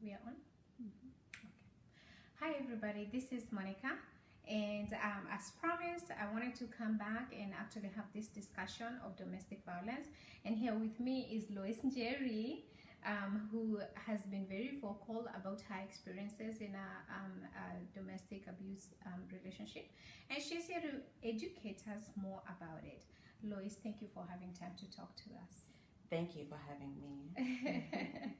We are on? Okay. Hi everybody, this is Monicah, and as promised, I wanted to come back and actually have this discussion of domestic violence. And here with me is Loise Njeri, who has been very vocal about her experiences in a domestic abuse relationship, and she's here to educate us more about it. Loise, thank you for having time to talk to us. Thank you for having me.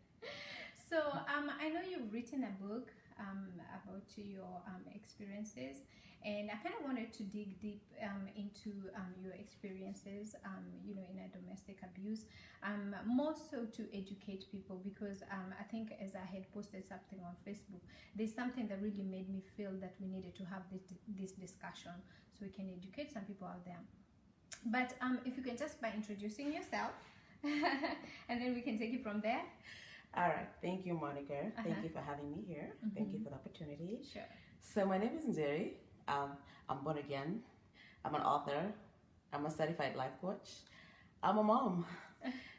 So I know you've written a book about your experiences, and I kind of wanted to dig deep into your experiences, in a domestic abuse, more so to educate people, because I think as I had posted something on Facebook, there's something that really made me feel that we needed to have this discussion so we can educate some people out there. But if you can just by introducing yourself, and then we can take it from there. All right. Thank you, Monica. Thank you for having me here. Thank you for the opportunity. Sure. So my name is Njeri. I'm born again. I'm an author. I'm a certified life coach. I'm a mom.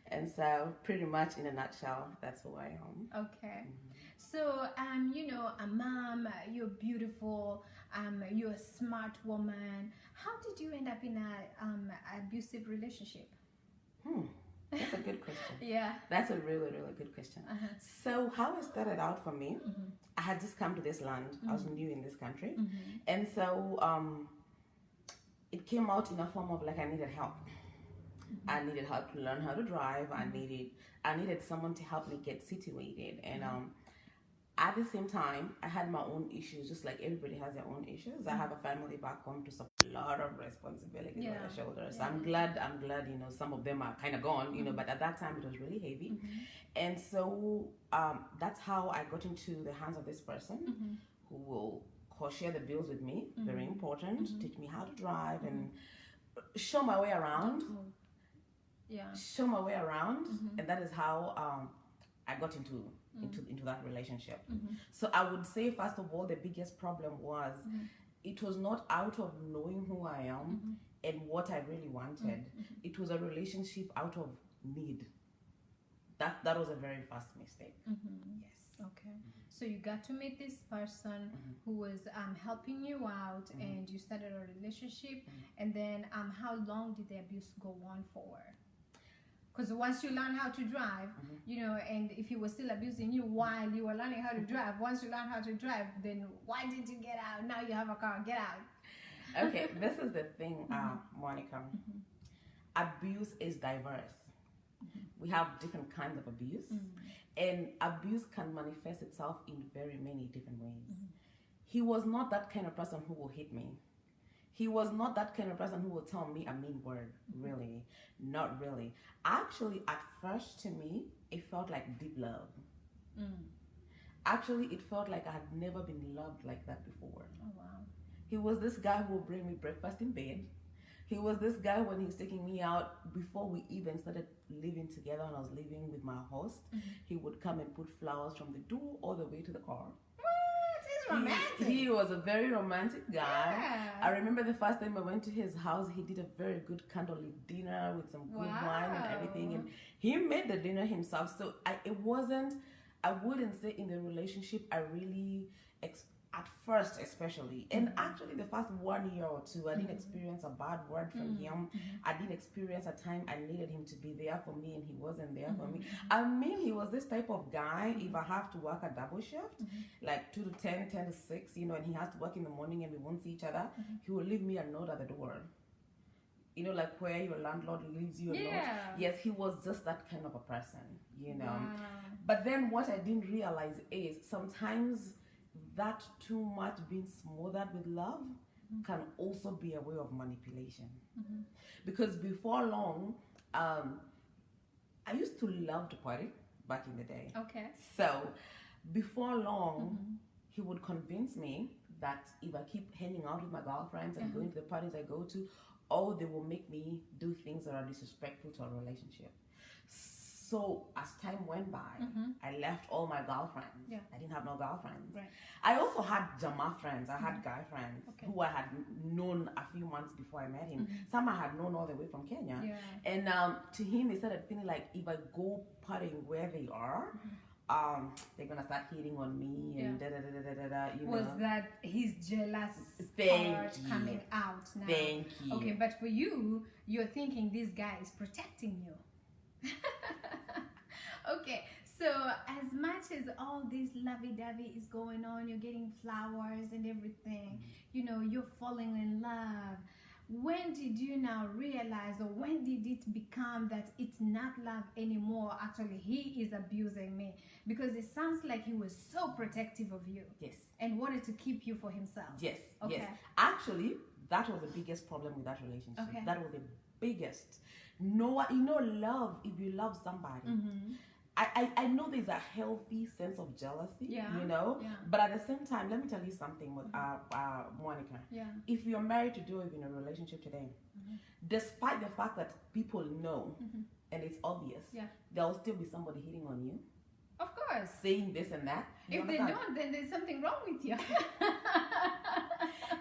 And so pretty much in a nutshell, that's who I am. Okay. So, a mom, you're beautiful, you're a smart woman. How did you end up in an abusive relationship? That's a good question. Yeah. That's a really, really good question. So how it started out for me, I had just come to this land. I was new in this country. And so it came out in a form of like I needed help. I needed help to learn how to drive. I needed someone to help me get situated. And at the same time, I had my own issues, just like everybody has their own issues. I have a family back home to support, a lot of responsibilities on their shoulders. Yeah. I'm glad, some of them are kind of gone, but at that time it was really heavy. And so that's how I got into the hands of this person who will share the bills with me. Very important. Teach me how to drive and show my way around. Show my way around. And that is how I got into that relationship. So I would say, first of all, the biggest problem was it was not out of knowing who I am and what I really wanted. It was a relationship out of need. That was a very first mistake. Yes. Okay. So you got to meet this person who was helping you out, and you started a relationship. And then how long did the abuse go on for? Because once you learn how to drive, and if he was still abusing you while you were learning how to drive, once you learn how to drive, then why did you get out? Now you have a car, get out. Okay, this is the thing, Monica. Abuse is diverse. We have different kinds of abuse, and abuse can manifest itself in very many different ways. He was not that kind of person who will hit me. He was not that kind of person who will tell me a mean word, really. Not really. Actually, at first to me, it felt like deep love. Actually, it felt like I had never been loved like that before. Oh, wow. He was this guy who would bring me breakfast in bed. He was this guy when he was taking me out, before we even started living together, and I was living with my host, he would come and put flowers from the door all the way to the car. Romantic. He was a very romantic guy. Yeah. I remember the first time I went to his house, he did a very good candlelit dinner with some good wine and everything, and he made the dinner himself. So I wouldn't say in the relationship I really at first especially, and actually the first 1 year or two, I didn't experience a bad word from him. I didn't experience a time I needed him to be there for me and he wasn't there for me. I mean, he was this type of guy, if I have to work a double shift, like 2 to 10, 10 to 6, and he has to work in the morning and we won't see each other, he will leave me a note at the door. Like where your landlord leaves you a note. Yes, he was just that kind of a person, Wow. But then what I didn't realize is sometimes that too much being smothered with love can also be a way of manipulation. Because before long, I used to love to party back in the day. Okay. So before long, he would convince me that if I keep hanging out with my girlfriends and going to the parties I go to, they will make me do things that are disrespectful to our relationship. So as time went by, I left all my girlfriends. I didn't have no girlfriends. Right. I also had Jama friends. I had guy friends who I had known a few months before I met him. Some I had known all the way from Kenya. And to him, he started feeling like if I go partying where they are, they're gonna start hitting on me and da da da da da da. You was know. that his jealous Thank part you. coming out now? Thank you. Okay, but for you, you're thinking this guy is protecting you. Okay, so as much as all this lovey-dovey is going on, you're getting flowers and everything, you know, you're falling in love. When did you now realize, or when did it become that it's not love anymore? Actually, he is abusing me, because it sounds like he was so protective of you. Yes. And wanted to keep you for himself. Yes. Okay. Yes. Actually, that was the biggest problem with that relationship. Okay. That was the biggest. No, you know, love. If you love somebody. Mm-hmm. I know there's a healthy sense of jealousy, you know, but at the same time, let me tell you something with Monica. Yeah. If you're married today or in a relationship today, despite the fact that people know and it's obvious, there'll still be somebody hitting on you. Of course. Saying this and that. If they don't, then there's something wrong with you.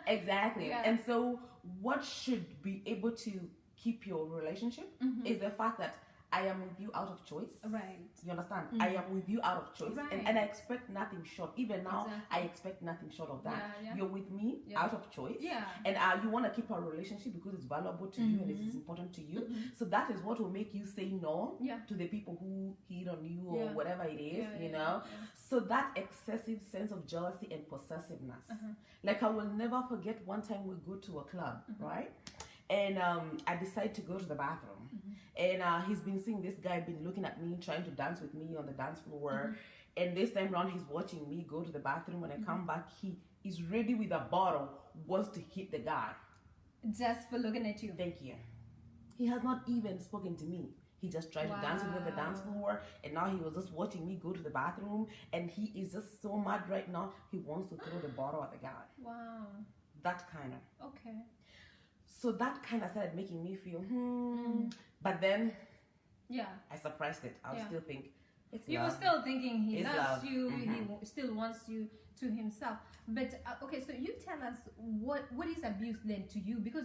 Exactly. Yeah. And so what should be able to keep your relationship is the fact that I am with you out of choice. Right. You understand? I am with you out of choice. Right. And I expect nothing short. Even now, Exactly. I expect nothing short of that. Yeah. You're with me out of choice. Yeah. And you want to keep our relationship because it's valuable to you and it's important to you. So that is what will make you say no to the people who hit on you or whatever it is, you know? So that excessive sense of jealousy and possessiveness. Like I will never forget one time we go to a club, right? And I decide to go to the bathroom. And he's been seeing this guy been looking at me, trying to dance with me on the dance floor. And this time around, he's watching me go to the bathroom. When I come back, he is ready with a bottle, wants to hit the guy. Just for looking at you. Thank you. He has not even spoken to me. He just tried to dance with me on the dance floor. And now he was just watching me go to the bathroom. And he is just so mad right now. He wants to throw the bottle at the guy. Wow. That kind of. Okay. So that kind of started making me feel, But then, I suppressed it. I would still think, it's you love. were still thinking he It's loves love. you, he still wants you to himself. But okay, so you tell us what is abuse then to you? Because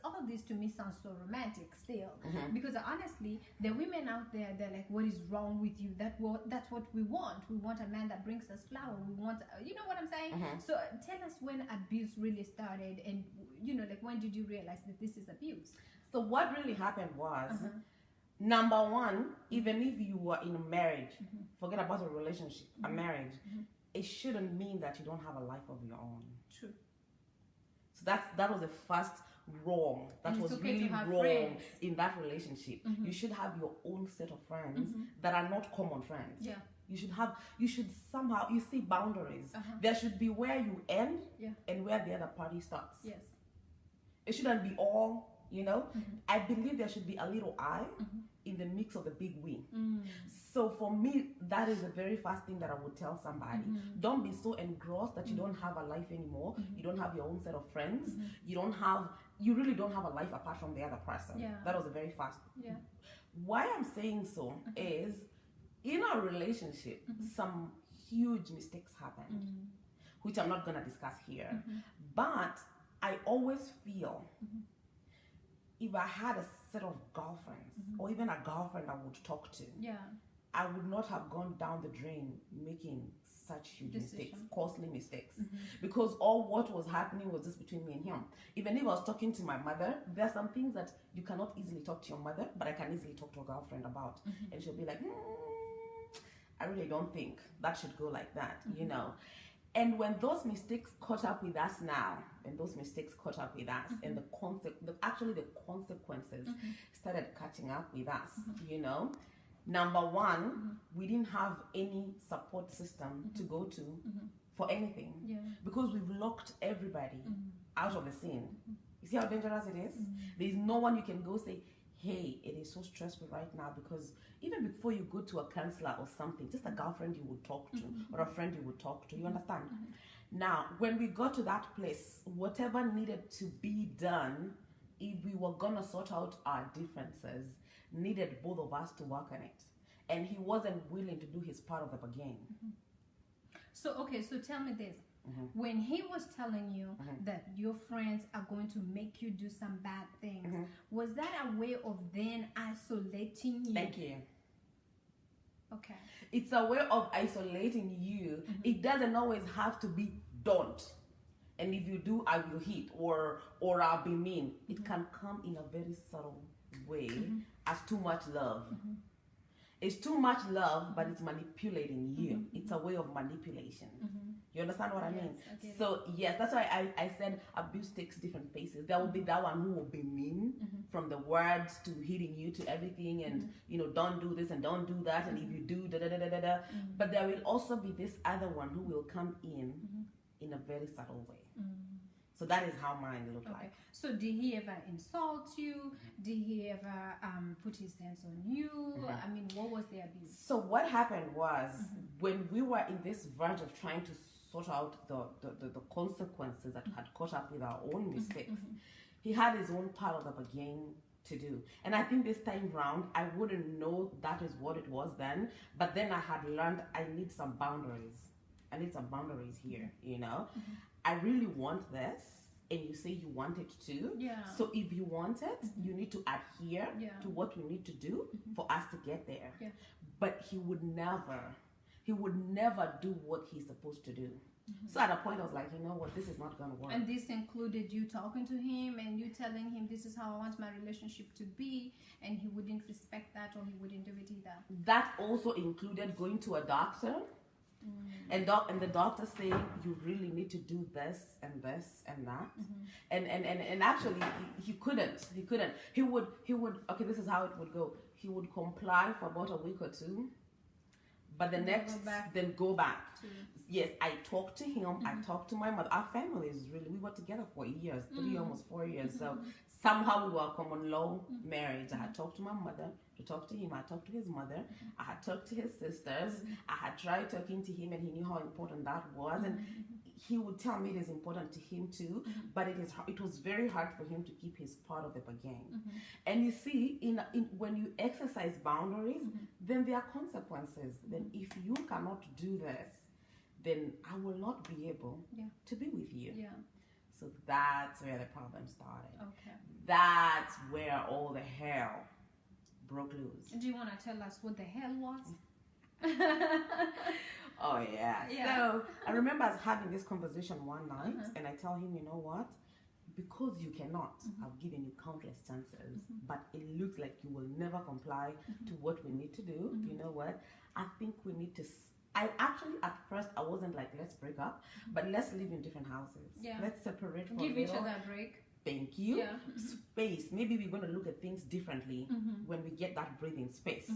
all this to me sounds so romantic still. Because honestly, the women out there, they're like, what is wrong with you? That's what we want. We want a man that brings us flower. We want, you know what I'm saying? So tell us when abuse really started, and you know, like when did you realize that this is abuse? So what really happened was, number one, even if you were in a marriage, forget about a relationship, a marriage, it shouldn't mean that you don't have a life of your own. True. So that was the first wrong. That was really wrong in that relationship. You should have your own set of friends that are not common friends. Yeah. You should somehow, you see boundaries. There should be where you end and where the other party starts. Yes. It shouldn't be all, you know. I believe there should be a little I in the mix of the big we. So for me, that is the very first thing that I would tell somebody. Don't be so engrossed that you don't have a life anymore. You don't have your own set of friends. You really don't have a life apart from the other person. That was the very first. Why I'm saying so is, in our relationship, some huge mistakes happened, which I'm not going to discuss here. But I always feel if I had a set of girlfriends or even a girlfriend I would talk to, I would not have gone down the drain making such huge mistakes, costly mistakes. Because all what was happening was just between me and him. Even if I was talking to my mother, there are some things that you cannot easily talk to your mother, but I can easily talk to a girlfriend about. And she'll be like, I really don't think that should go like that, you know. And when those mistakes caught up with us now, and the consequences started catching up with us, you know. Number one, we didn't have any support system to go to for anything because we've locked everybody out of the scene. You see how dangerous it is? There's no one you can go say, hey, it is so stressful right now, because even before you go to a counselor or something, just a girlfriend you would talk to or a friend you would talk to, you understand? Now, when we got to that place, whatever needed to be done, if we were gonna sort out our differences, needed both of us to work on it. And he wasn't willing to do his part of the bargain. So, okay, so tell me this. When he was telling you that your friends are going to make you do some bad things, was that a way of then isolating you? Thank you. Okay. It's a way of isolating you. It doesn't always have to be don't. And if you do, I will hit or I'll be mean. It can come in a very subtle way as too much love. It's too much love, but it's manipulating you. It's a way of manipulation. You understand what I mean? So yes, that's why I said abuse takes different faces. There will be that one who will be mean, from the words to hitting you to everything, and don't do this and don't do that, and if you do da da da da da da. But there will also be this other one who will come in a very subtle way. So that is how mine looked like. So did he ever insult you? Did he ever put his hands on you? I mean, what was the abuse? So what happened was, when we were in this verge of trying to sort out the consequences that had caught up with our own mistakes, he had his own part of the game to do. And I think this time round, I wouldn't know that is what it was then, but then I had learned I need some boundaries. I need some boundaries here, I really want this, and you say you want it too. So if you want it, you need to adhere to what we need to do for us to get there. But he would never do what he's supposed to do. So at a point I was like, you know what, this is not going to work. And this included you talking to him and you telling him this is how I want my relationship to be, and he wouldn't respect that, or he wouldn't do it either. That also included going to a doctor. And the doctor saying you really need to do this and this and that, and actually he couldn't. He would okay, this is how it would go. He would comply for about a week or two, but the next then go back. Yes, I talked to him. I talked to my mother. Our family is really, we were together for years, 3 almost 4 years. So somehow we were a common law marriage. I had talked to my mother to talk to him. I talked to his mother. I had talked to his sisters. I had tried talking to him, and he knew how important that was. And he would tell me it is important to him too. But it was very hard for him to keep his part of the bargain. And you see, when you exercise boundaries, then there are consequences. Then if you cannot do this, then I will not be able to be with you. So that's where the problem started. That's where all the hell broke loose. Do you want to tell us what the hell was? Oh yeah. So I remember us having this conversation one night, and I tell him, you know what? Because you cannot, I've given you countless chances, but it looks like you will never comply to what we need to do. You know what? I think we need to. I actually, at first, I wasn't like, let's break up, but let's live in different houses. Let's separate for Give each other a break. Thank you. Space. Maybe we're going to look at things differently when we get that breathing space.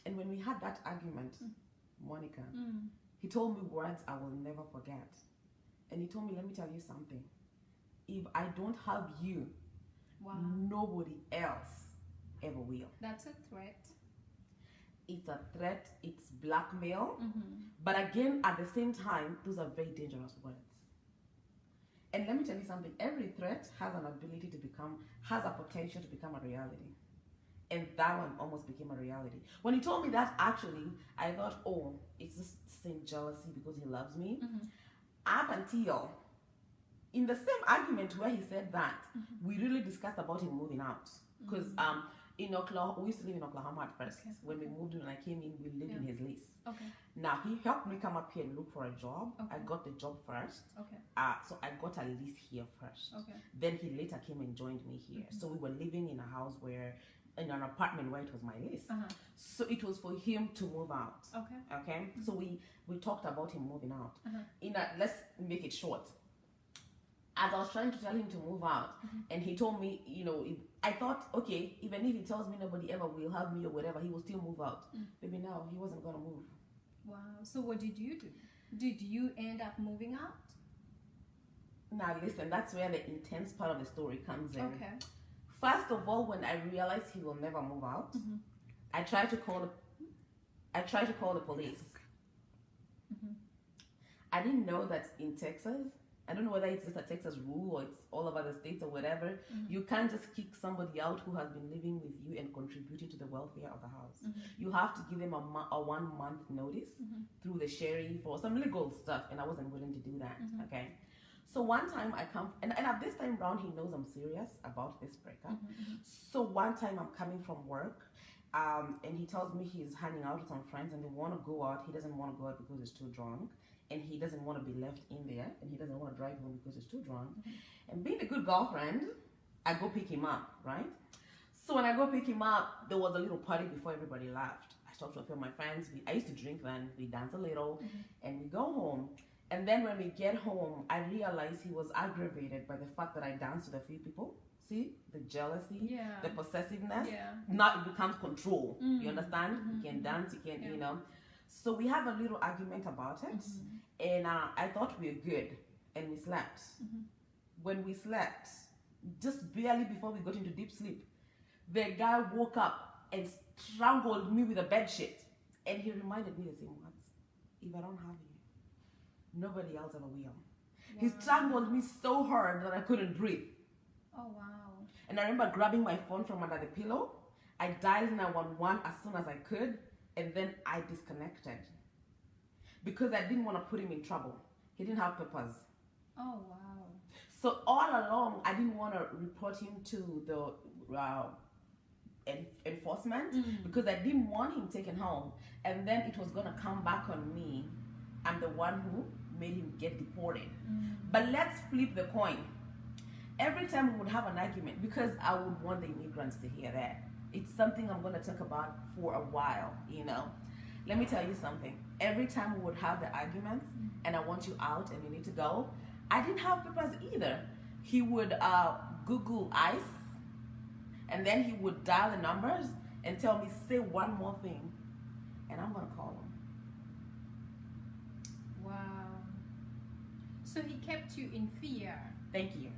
And when we had that argument, Monica, he told me words I will never forget. And he told me, let me tell you something. If I don't have you, nobody else ever will. That's a threat. It's a threat, it's blackmail. But again, at the same time, those are very dangerous words. And let me tell you something, every threat has an ability to has a potential to become a reality. And that one almost became a reality. When he told me that, actually, I thought, oh, it's just same jealousy because he loves me. Up until, in the same argument where he said that, we really discussed about him moving out. Because in Oklahoma, we used to live in Oklahoma at first. When we moved in and I came in, we lived in his lease. Now, he helped me come up here and look for a job. I got the job first. So I got a lease here first. Then he later came and joined me here. So we were living in a house in an apartment where it was my lease. So it was for him to move out. Okay. So we talked about him moving out. Let's make it short. As I was trying to tell him to move out, and he told me, I thought, okay, even if he tells me nobody ever will have me or whatever, he will still move out. Maybe no, he wasn't going to move. Wow. So what did you do? Did you end up moving out? Now listen, that's where the intense part of the story comes in. First of all, when I realized he will never move out, I tried to call the police. I didn't know that in Texas, I don't know whether it's just a Texas rule or it's all over the states or whatever, you can't just kick somebody out who has been living with you and contributing to the welfare of the house. You have to give them a 1 month notice through the sheriff or some legal stuff, and I wasn't willing to do that. Okay. So one time I come, and at this time round, he knows I'm serious about this breakup. So one time I'm coming from work, And he tells me he's hanging out with some friends and they want to go out. He doesn't want to go out because he's too drunk. And he doesn't want to be left in there. And he doesn't want to drive home because he's too drunk. And being a good girlfriend, I go pick him up, right? So when I go pick him up, there was a little party before everybody left. I talked to a few of my friends. I used to drink then. We dance a little and we go home. And then when we get home, I realized he was aggravated by the fact that I danced with a few people. See, the jealousy, the possessiveness. Now it becomes control. You understand? You can dance, you can, you know. So we have a little argument about it. And I thought we were good. And we slept. When we slept, just barely before we got into deep sleep, the guy woke up and strangled me with a bed sheet. And he reminded me the same words. If I don't have you, nobody else ever will. He strangled me so hard that I couldn't breathe. Oh, wow. And I remember grabbing my phone from under the pillow. I dialed 911 as soon as I could. And then I disconnected. Because I didn't want to put him in trouble. He didn't have papers. Oh, wow. So all along, I didn't want to report him to the enforcement because I didn't want him taken home. And then it was going to come back on me. I'm the one who made him get deported. But let's flip the coin. Every time we would have an argument, because I would want the immigrants to hear that. It's something I'm going to talk about for a while, you know. Let me tell you something. Every time we would have the arguments and I want you out and you need to go, I didn't have papers either. He would Google ICE and then he would dial the numbers and tell me, say one more thing. And I'm going to call him. Wow. So he kept you in fear. Thank you.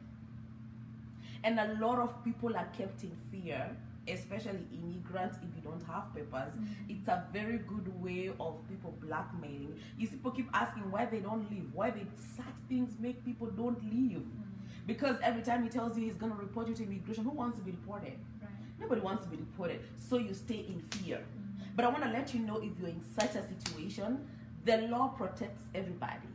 And a lot of people are kept in fear, especially immigrants, if you don't have papers. It's a very good way of people blackmailing. You see, people keep asking why they don't leave, why they such things make people don't leave. Because every time he tells you he's going to report you to immigration, who wants to be deported? Right. Nobody wants to be deported. So you stay in fear. But I want to let you know, if you're in such a situation, the law protects everybody.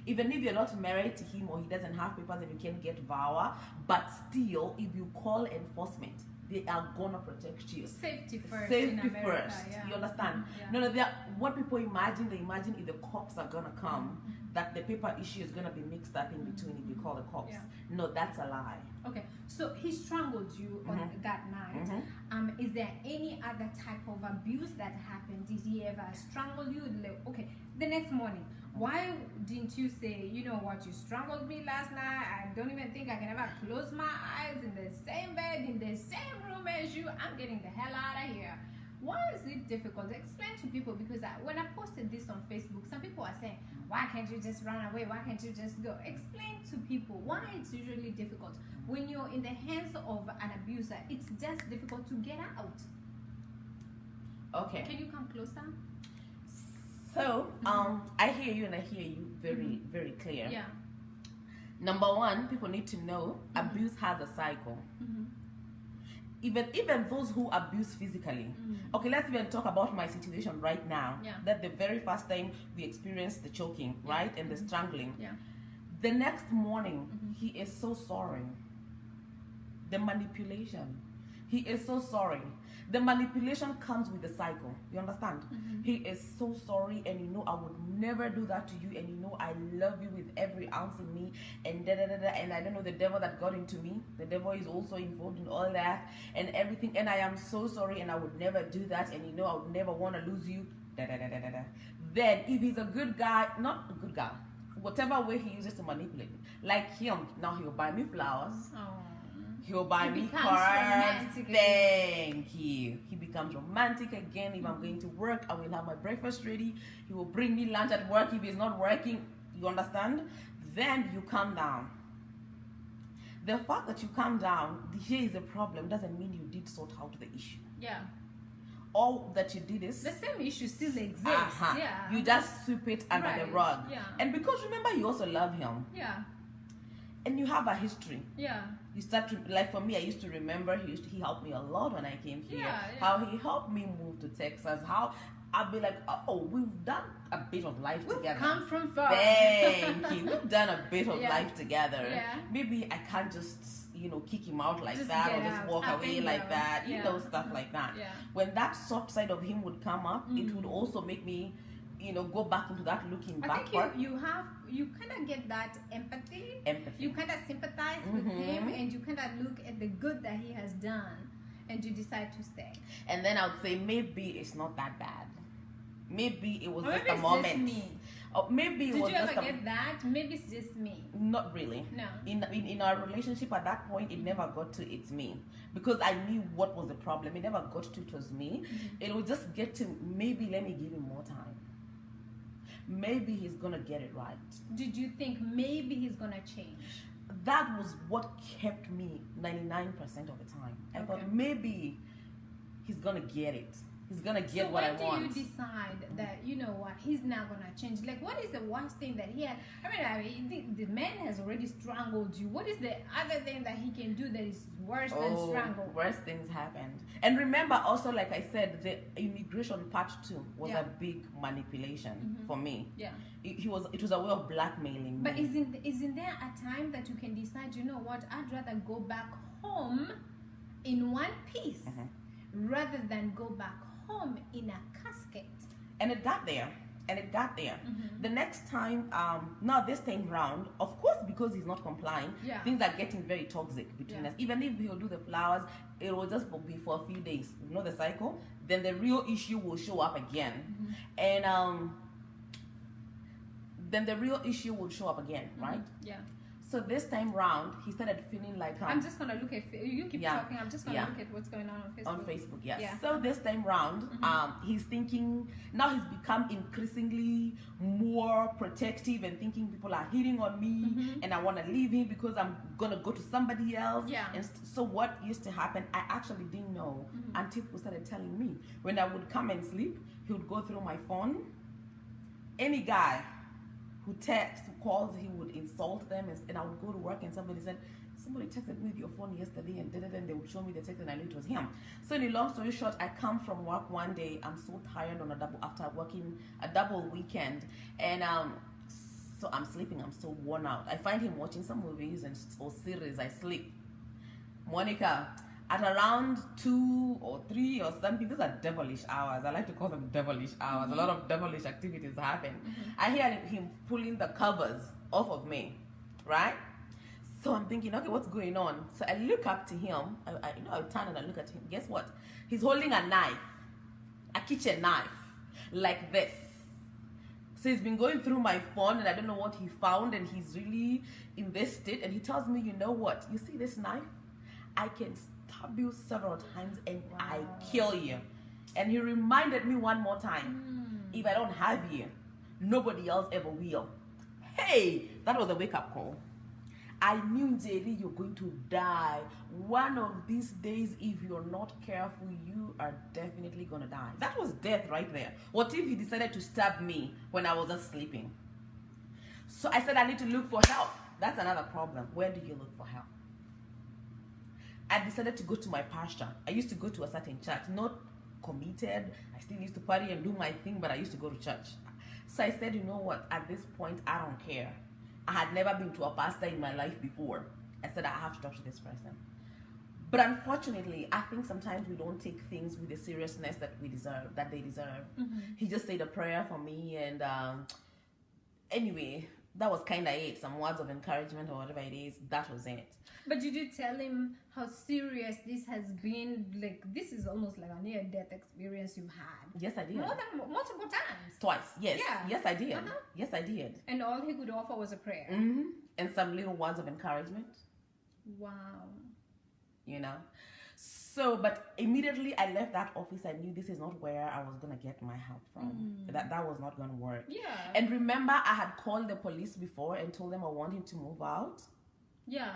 Even if you're not married to him or he doesn't have papers and you can't get VAWA, but still, if you call enforcement, they are gonna protect you. Safety first. Safety first. You understand? No, what people imagine, they imagine if the cops are gonna come, that the paper issue is gonna be mixed up in between if you call the cops. No, that's a lie. Okay, so he strangled you on that night. Is there any other type of abuse that happened? Did he ever strangle you? Okay, the next morning, why didn't you say, you know what, you strangled me last night, I don't even think I can ever close my eyes, in the same bed, in the same room as you, I'm getting the hell out of here. Why is it difficult? Explain to people, because when I posted this on Facebook, some people are saying, why can't you just run away? Why can't you just go? Explain to people why it's usually difficult. When you're in the hands of an abuser, it's just difficult to get out. Okay. Can you come closer? So, I hear you and I hear you very, very clear. Yeah. Number one, people need to know abuse has a cycle. Even those who abuse physically. Okay, let's even talk about my situation right now. That the very first time we experienced the choking, right? And the strangling. The next morning, he is so sorry. The manipulation. He is so sorry. The manipulation comes with the cycle. You understand? He is so sorry, and you know I would never do that to you, and you know I love you with every ounce in me, and and I don't know, the devil that got into me. The devil is also involved in all that and everything, and I am so sorry, and I would never do that, and you know I would never want to lose you. Then if he's a good guy, not a good guy, whatever way he uses to manipulate me, like him, now he'll buy me flowers. He'll buy me cards. Thank you. He becomes romantic again. If I'm going to work, I will have my breakfast ready. He will bring me lunch at work. If he's not working, you understand? Then you calm down. The fact that you calm down, here is a problem, doesn't mean you did sort out the issue. All that you did is... the same issue still exists. You just sweep it under the rug. And because remember, you also love him. And you have a history. You start to, like for me, I used to remember he helped me a lot when I came here. How he helped me move to Texas. How I'd be like, oh, we've done a bit of life together. We've come from far. Thank you. We've done a bit of life together. Maybe I can't just, kick him out like Just that, get or just out, walk up away and like down. that, Yeah. stuff like that. Yeah. When that soft side of him would come up, it would also make me, go back into that looking I back think you kind of get that empathy. You kind of sympathize with him, and you kind of look at the good that he has done, and you decide to stay. And then I would say maybe it's not that bad. Maybe it was Or just maybe a it's moment. just me. Or maybe it Did was you just ever get that? Maybe it's just me. Not really. No. In our relationship at that point, it never got to it's me, because I knew what was the problem. It never got to it was me. It would just get to maybe let me give him more time. Maybe he's gonna get it right. Did you think maybe he's gonna change? That was what kept me 99% of the time. I thought maybe he's gonna get it. He's gonna get what I want. So when do you decide that, you know what, he's not gonna change? Like, what is the worst thing that he had? I mean, the man has already strangled you. What is the other thing that he can do that is worse than strangle? Worse things happened. And remember also, like I said, the immigration part 2 was a big manipulation for me. Yeah. It was a way of blackmailing But me. isn't there a time that you can decide, you know what, I'd rather go back home in one piece rather than go back home in a casket? And it got there. The next time, now this time round, of course, because he's not complying, things are getting very toxic between us. Even if he'll do the flowers, it will just be for a few days. You know the cycle? Then the real issue will show up again. And then the real issue will show up again, right? Yeah. So this time round, he started feeling like I'm just gonna look at you keep talking. I'm just gonna look at what's going on Facebook. On Facebook, yes. So this time round, he's thinking now he's become increasingly more protective and thinking people are hitting on me, and I want to leave him because I'm gonna go to somebody else. Yeah. And so what used to happen, I actually didn't know until people started telling me. When I would come and sleep, he would go through my phone. Any guy who texts, who calls, he would insult them, and I would go to work and somebody said, somebody texted me with your phone yesterday, and they would show me the text and I knew it was him. So in a long story short, I come from work one day, I'm so tired after working a double weekend, and so I'm sleeping, I'm so worn out. I find him watching some movies or series, I sleep. Monica, at around 2 or 3 or something, these are devilish hours. I like to call them devilish hours. A lot of devilish activities happen. I hear him pulling the covers off of me, right? So I'm thinking, okay, what's going on? So I look up to him. I turn and I look at him. Guess what? He's holding a knife, a kitchen knife, like this. So he's been going through my phone, and I don't know what he found, and he's really in this state. And he tells me, you know what? You see this knife? I can stab you several times and I kill you. And he reminded me one more time, if I don't have you, nobody else ever will. Hey, that was a wake-up call. I knew, Njeri, you're going to die. One of these days, if you're not careful, you are definitely going to die. That was death right there. What if he decided to stab me when I was just sleeping? So I said, I need to look for help. That's another problem. Where do you look for help? I decided to go to my pastor. I used to go to a certain church, not committed. I still used to party and do my thing, but I used to go to church. So I said, you know what? At this point, I don't care. I had never been to a pastor in my life before. I said, I have to talk to this person. But unfortunately, I think sometimes we don't take things with the seriousness that they deserve. He just said a prayer for me, and anyway, that was kind of it. Some words of encouragement or whatever it is. That was it. But did you tell him how serious this has been? Like, this is almost like a near-death experience you've had. Yes, I did. Multiple times. Twice. Yes. Yeah. Yes, I did. Yes, I did. And all he could offer was a prayer. And some little words of encouragement. Wow. You know. So, but immediately I left that office. I knew this is not where I was gonna get my help from. That was not gonna work. Yeah. And remember, I had called the police before and told them I want him to move out. Yeah.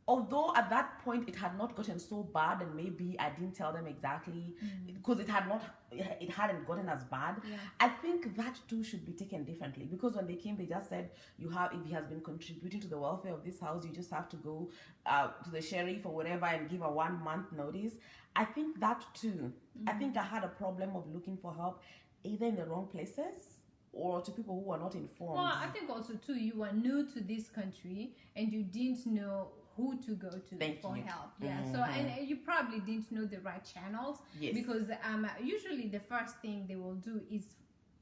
Although at that point it had not gotten so bad, and maybe I didn't tell them exactly because it hadn't gotten as bad. Yeah. I think that too should be taken differently, because when they came, they just said, if he has been contributing to the welfare of this house, you just have to go to the sheriff or whatever and give a 1 month notice. I think that too. I think I had a problem of looking for help either in the wrong places or to people who are not informed. Well, I think also too, you were new to this country and you didn't know who to go to for help. Yeah. Mm-hmm. So, and you probably didn't know the right channels. Yes. Because usually the first thing they will do is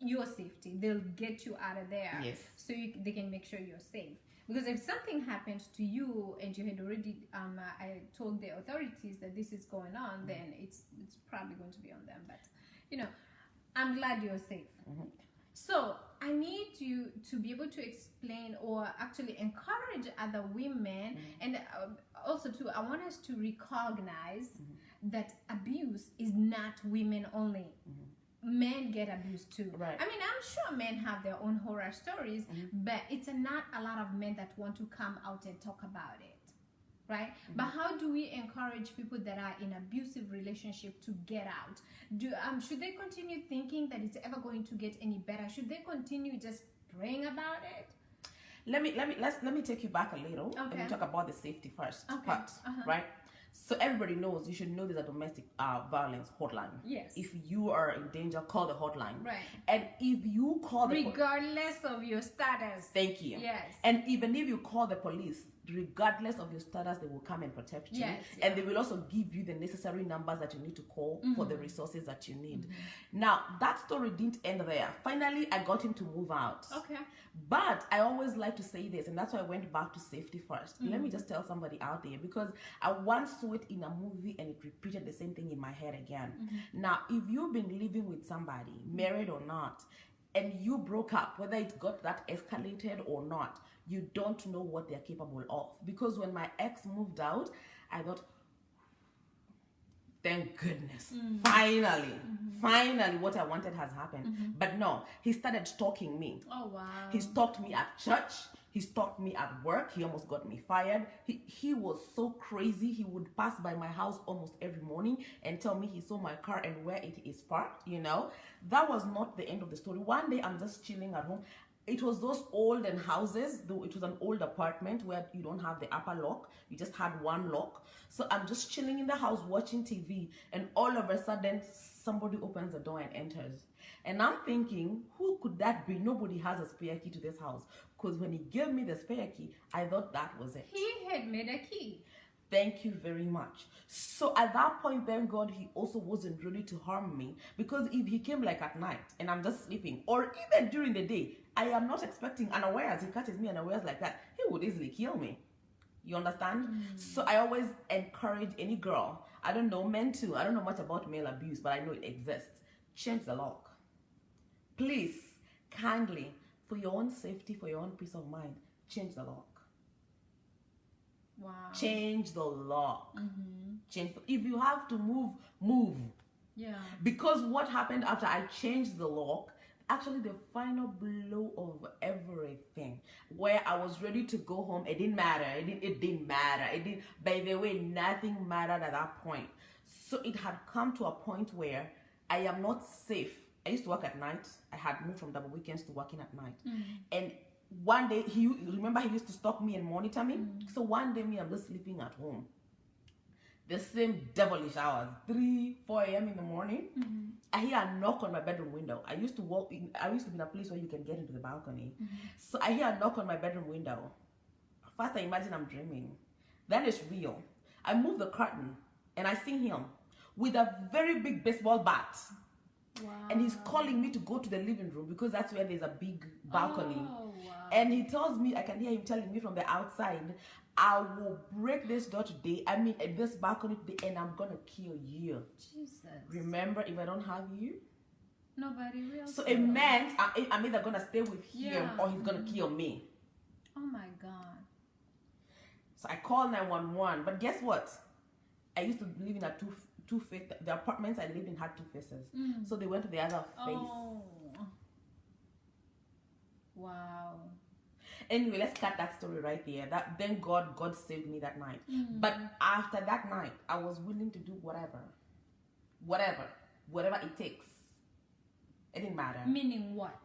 your safety. They'll get you out of there. Yes. So they can make sure you're safe. Because if something happens to you and you had already I told the authorities that this is going on, then it's probably going to be on them. But you know, I'm glad you're safe. Mm-hmm. So I need you to be able to explain or actually encourage other women, and also too, I want us to recognize that abuse is not women only. Men get abused too. Right. I mean, I'm sure men have their own horror stories, but it's not a lot of men that want to come out and talk about it, right? But how do we encourage people that are in abusive relationship to get out? Should they continue thinking that it's ever going to get any better? Should they continue just praying about it? Let me take you back a little. Okay. Let me talk about the safety first Okay. part, right? So everybody knows, you should know there's a domestic violence hotline. Yes. If you are in danger, call the hotline. Right. And if you call the regardless of your status. Thank you. Yes. And even if you call the police, regardless of your status, they will come and protect you. Yes, and they will also give you the necessary numbers that you need to call for the resources that you need. Now, that story didn't end there. Finally, I got him to move out. Okay. But I always like to say this, and that's why I went back to safety first. Let me just tell somebody out there, because I once saw it in a movie and it repeated the same thing in my head again. Now, if you've been living with somebody, married or not, and you broke up, whether it got that escalated or not, you don't know what they're capable of. Because when my ex moved out, I thought, thank goodness, finally what I wanted has happened. But no, he started stalking me. Oh wow. He stalked me at church. He stalked me at work. He almost got me fired. He was so crazy. He would pass by my house almost every morning and tell me he saw my car and where it is parked, you know. That was not the end of the story. One day I'm just chilling at home. It was those olden houses, though it was an old apartment where you don't have the upper lock. You just had one lock. So I'm just chilling in the house watching TV, and all of a sudden somebody opens the door and enters. And I'm thinking, who could that be? Nobody has a spare key to this house. Because when he gave me the spare key, I thought that was it. He had made a key. Thank you very much. So at that point, thank God, he also wasn't ready to harm me. Because if he came like at night and I'm just sleeping, or even during the day, I am not expecting unawares. He catches me unawares like that, he would easily kill me. You understand? So I always encourage any girl, I don't know, men too, I don't know much about male abuse, but I know it exists. Change the lock. Please, kindly, for your own safety, for your own peace of mind, change the lock. Wow. Change the lock. If you have to move. Yeah. Because what happened after I changed the lock, actually the final blow of everything, where I was ready to go home, it didn't matter. It didn't matter. By the way, nothing mattered at that point. So it had come to a point where I am not safe. I used to work at night. I had moved from double weekends to working at night. And one day, he used to stalk me and monitor me. So one day, I'm just sleeping at home. The same devilish hours, 3, 4 a.m. in the morning. I hear a knock on my bedroom window. I used to be in a place where you can get into the balcony. So I hear a knock on my bedroom window. First, I imagine I'm dreaming. Then it's real. I move the curtain and I see him with a very big baseball bat. Wow. And he's calling me to go to the living room because that's where there's a big balcony. Oh, wow. And he tells me, I can hear him telling me from the outside, I will break this door today. I mean, at this balcony today, and I'm gonna kill you. Jesus. Remember, if I don't have you, nobody will. So it meant I'm either gonna stay with him or he's gonna kill me. Oh my God. So I called 911, but guess what? I used to live in a two face. The apartments I lived in had 2 faces, so they went to the other face. Oh. Wow. Anyway, let's cut that story right there. Then God saved me that night. But after that night, I was willing to do whatever it takes. It didn't matter. Meaning what?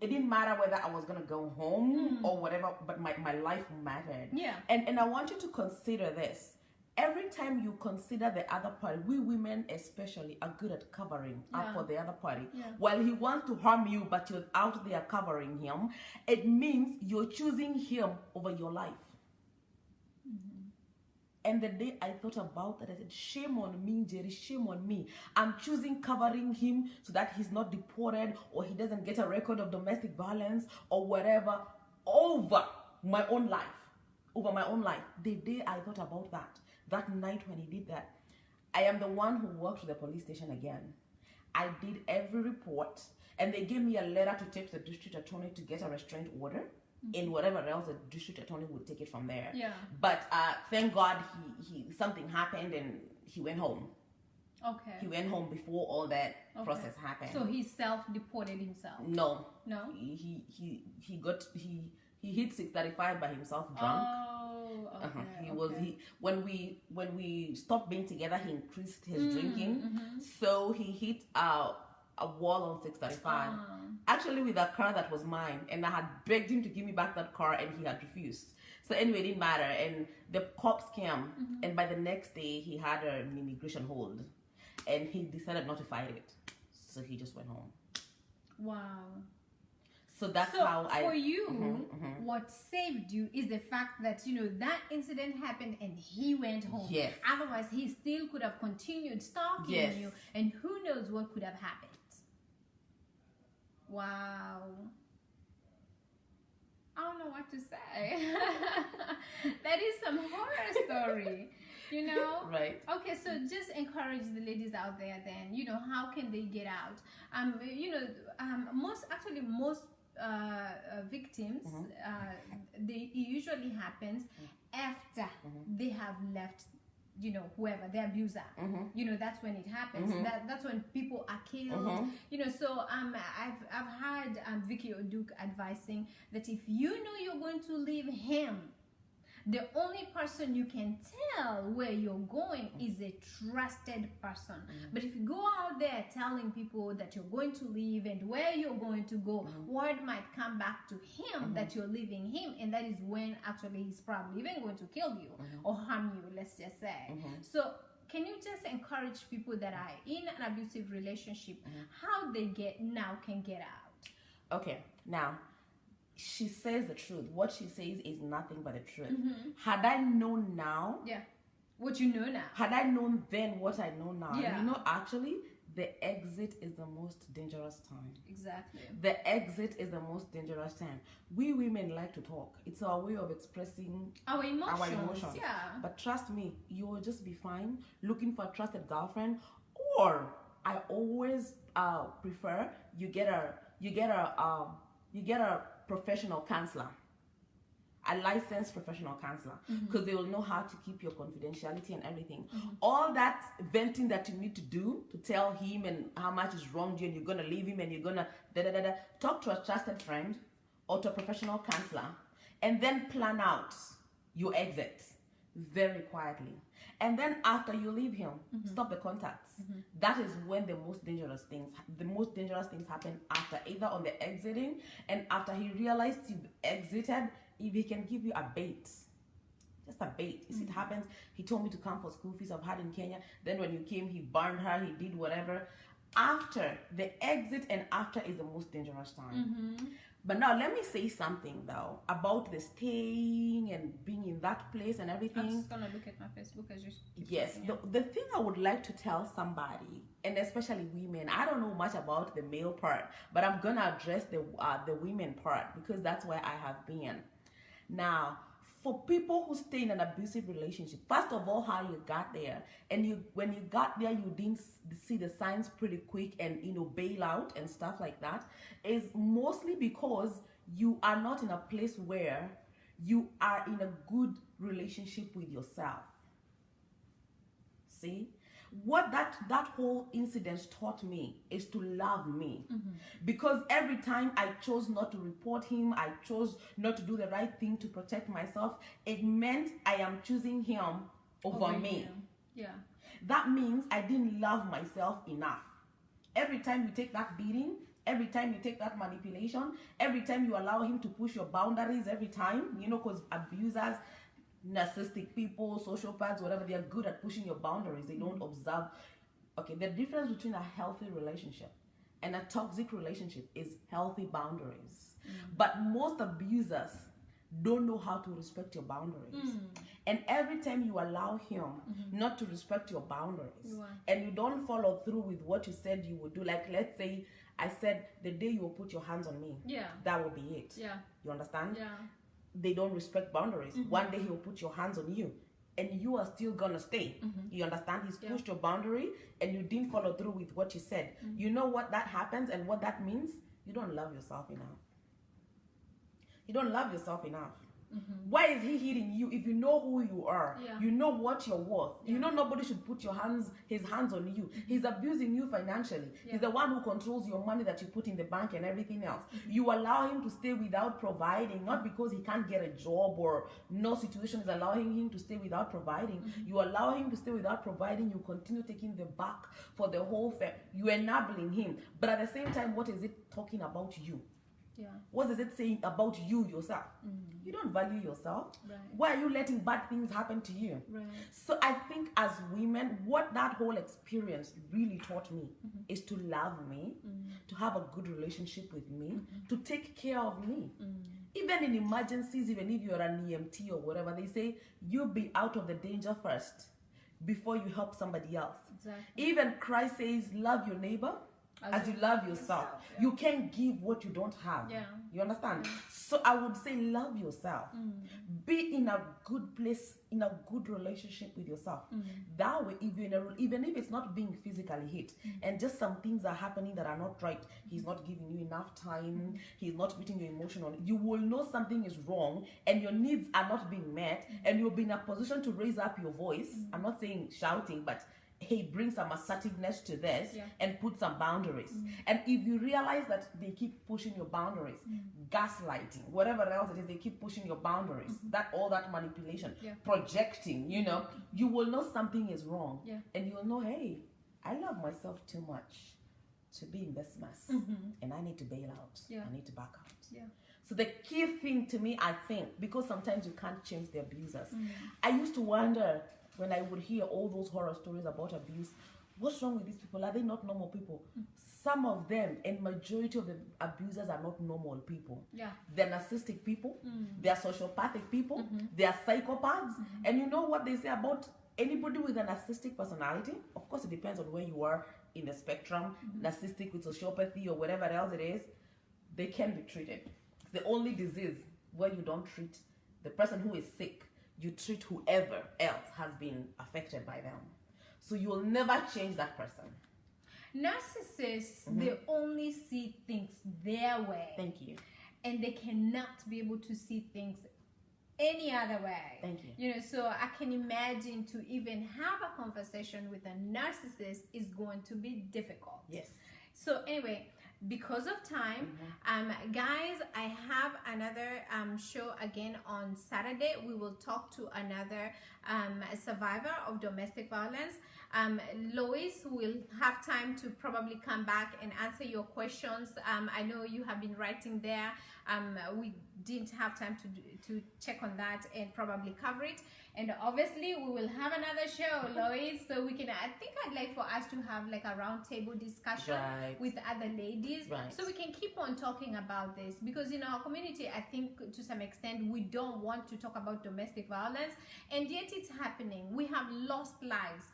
It didn't matter whether I was gonna go home or whatever, but my life mattered. Yeah. And I want you to consider this. Every time you consider the other party, we women especially are good at covering up for the other party. Yeah. While he wants to harm you, but you're out there covering him, it means you're choosing him over your life. And the day I thought about that, I said, shame on me, Njeri, shame on me. I'm choosing covering him so that he's not deported or he doesn't get a record of domestic violence or whatever over my own life. Over my own life. The day I thought about that night when he did that, I am the one who walked to the police station again. I did every report, and they gave me a letter to take to the district attorney to get a restraint order. In whatever else the district attorney would take it from there. Yeah. But thank God he something happened and he went home. Okay. He went home before all that process happened. So he self-deported himself. No. No. He hit 635 by himself drunk. Oh. Okay. When we stopped being together, he increased his drinking. So he hit a wall on 635. Actually with a car that was mine, and I had begged him to give me back that car and he had refused. So anyway, it didn't matter, and the cops came, and by the next day he had an immigration hold, and he decided not to fight it, so he just went home. Wow. So that's how for you, what saved you is the fact that, you know, that incident happened and he went home. Yes. Otherwise, he still could have continued stalking you, and who knows what could have happened. Wow. I don't know what to say. That is some horror story, you know? Right. Okay, so just encourage the ladies out there then, you know, how can they get out? Most victims, it usually happens after they have left, you know, whoever, the abuser. You know, that's when it happens. That's when people are killed. You know, so I've heard Vicky Oduke advising that if you know you're going to leave him, the only person you can tell where you're going is a trusted person. But if you go out there telling people that you're going to leave and where you're going to go, word might come back to him that you're leaving him, and that is when actually he's probably even going to kill you or harm you, let's just say. So can you just encourage people that are in an abusive relationship how they can get out? Okay, now she says the truth. What she says is nothing but the truth. Had I known now, what you know now, had I known then what I know now, you know, actually the exit is the most dangerous time. Exactly. The exit is the most dangerous time. We women like to talk. It's our way of expressing our emotions. Yeah. But trust me, you will just be fine looking for a trusted girlfriend, or I always prefer you get a professional counselor, a licensed professional counselor, because they will know how to keep your confidentiality and everything. All that venting that you need to do to tell him and how much is wrong you and you're gonna leave him and you're gonna talk to a trusted friend or to a professional counselor, and then plan out your exit very quietly. And then after you leave him, stop the contacts. That is when the most dangerous things happen, after, either on the exiting and after he realized you've exited. If he can give you a bait, just a bait. You see, it happens. He told me to come for school fees I've had in Kenya. Then when you came, he burned her, he did whatever. After the exit and after is the most dangerous time. But now let me say something though about the staying and being in that place and everything. I'm just gonna look at my Facebook as you. Yes, the thing I would like to tell somebody, and especially women, I don't know much about the male part, but I'm gonna address the women part because that's where I have been. Now, for people who stay in an abusive relationship, first of all, how you got there, and when you got there, you didn't see the signs pretty quick and bail out and stuff like that, is mostly because you are not in a place where you are in a good relationship with yourself. See? What that whole incident taught me is to love me. Because every time I chose not to report him, I chose not to do the right thing to protect myself, it meant I am choosing him over me. Yeah. That means I didn't love myself enough. Every time you take that beating, every time you take that manipulation, every time you allow him to push your boundaries, every time, because abusers, narcissistic people, sociopaths, whatever, they are good at pushing your boundaries. They don't observe. Okay, the difference between a healthy relationship and a toxic relationship is healthy boundaries. But most abusers, don't know how to respect your boundaries. And every time you allow him not to respect your boundaries, and you don't follow through with what you said you would do, like let's say I said the day you will put your hands on me, that will be it. You understand? They don't respect boundaries. One day he will put your hands on you, and you are still gonna stay. You understand? He's pushed your boundary, and you didn't follow through with what you said. You know what that happens and what that means? You don't love yourself enough. You don't love yourself enough. Why is he hitting you if you know who you are? You know what you're worth. You know nobody should put his hands on you. He's abusing you financially. He's the one who controls your money that you put in the bank and everything else. You allow him to stay without providing, not because he can't get a job or no situation is allowing him to stay without providing. You allow him to stay without providing. You continue taking the back for the whole family. You're enabling him. But at the same time, what is it talking about you? What is it saying about you yourself? You don't value yourself. Why are you letting bad things happen to you? So I think as women, what that whole experience really taught me is to love me, to have a good relationship with me, to take care of me. Even in emergencies, even if you're an EMT or whatever, they say you be out of the danger first before you help somebody else. Even Christ says, love your neighbor as you love yourself. You can't give what you don't have. You understand? So I would say love yourself. Be in a good place, in a good relationship with yourself. That way, even if it's not being physically hit, and just some things are happening that are not right, he's not giving you enough time, he's not meeting your emotional, you will know something is wrong and your needs are not being met, and you'll be in a position to raise up your voice. I'm not saying shouting, but hey, bring some assertiveness to this and put some boundaries. And if you realize that they keep pushing your boundaries, gaslighting, whatever else it is, they keep pushing your boundaries, all that manipulation, projecting, you will know something is wrong. And you'll know, hey, I love myself too much to be in this mess. And I need to bail out. I need to back out. So the key thing to me, I think, because sometimes you can't change the abusers, I used to wonder, when I would hear all those horror stories about abuse, what's wrong with these people? Are they not normal people? Some of them, and majority of the abusers are not normal people. They're narcissistic people. They're sociopathic people. They're psychopaths. And you know what they say about anybody with a narcissistic personality? Of course, it depends on where you are in the spectrum, narcissistic with sociopathy or whatever else it is. They can be treated. It's the only disease where you don't treat the person who is sick. You treat whoever else has been affected by them. So you will never change that person. Narcissists, they only see things their way. Thank you. And they cannot be able to see things any other way. Thank you. So I can imagine to even have a conversation with a narcissist is going to be difficult. Yes. So anyway, because of time, guys, I have another show again on Saturday. We will talk to another survivor of domestic violence. Loise will have time to probably come back and answer your questions. I know you have been writing there. We didn't have time to check on that and probably cover it. And obviously we will have another show, Loise, so we can, I think I'd like for us to have like a round table discussion with other ladies, so we can keep on talking about this, because in our community, I think to some extent we don't want to talk about domestic violence, and yet it's happening. We have lost lives.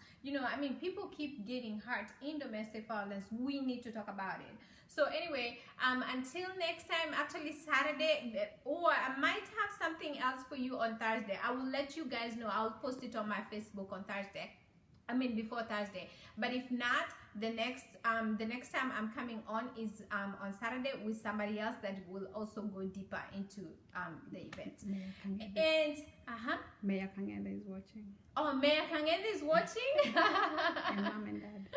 People keep getting hurt in domestic violence. We need to talk about it. So anyway, until next time, actually Saturday, or I might have something else for you on Thursday. I will let you guys know. I'll post it on my Facebook on Thursday. Before Thursday. But if not, the next time I'm coming on is on Saturday with somebody else that will also go deeper into the event. And Mayor Kangenda is watching. Oh, Mayor Kangenda is watching. And mom and dad.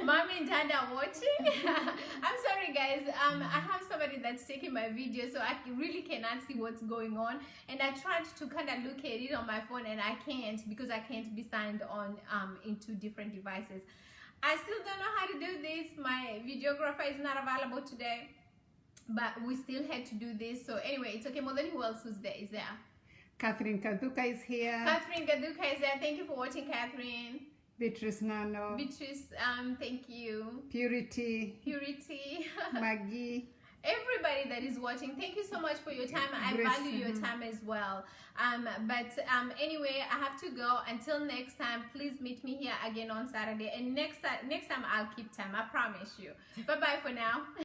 Mom and dad are watching. I'm sorry, guys. I have somebody that's taking my video, so I really cannot see what's going on. And I tried to kind of look at it on my phone, and I can't, because I can't be signed on into different devices. I still don't know how to do this. My videographer is not available today, but we still had to do this. So anyway, it's okay. More than who else is there? Catherine Kaduka is here. Catherine Kaduka is there. Thank you for watching, Catherine. Beatrice Nano. Beatrice, thank you. Purity. Purity. Maggie. everybody that is watching, thank you so much for your time. I value your time as well. Anyway, I have to go. Until next time, please meet me here again on Saturday, and next time I'll keep time, I promise you. Bye bye for now.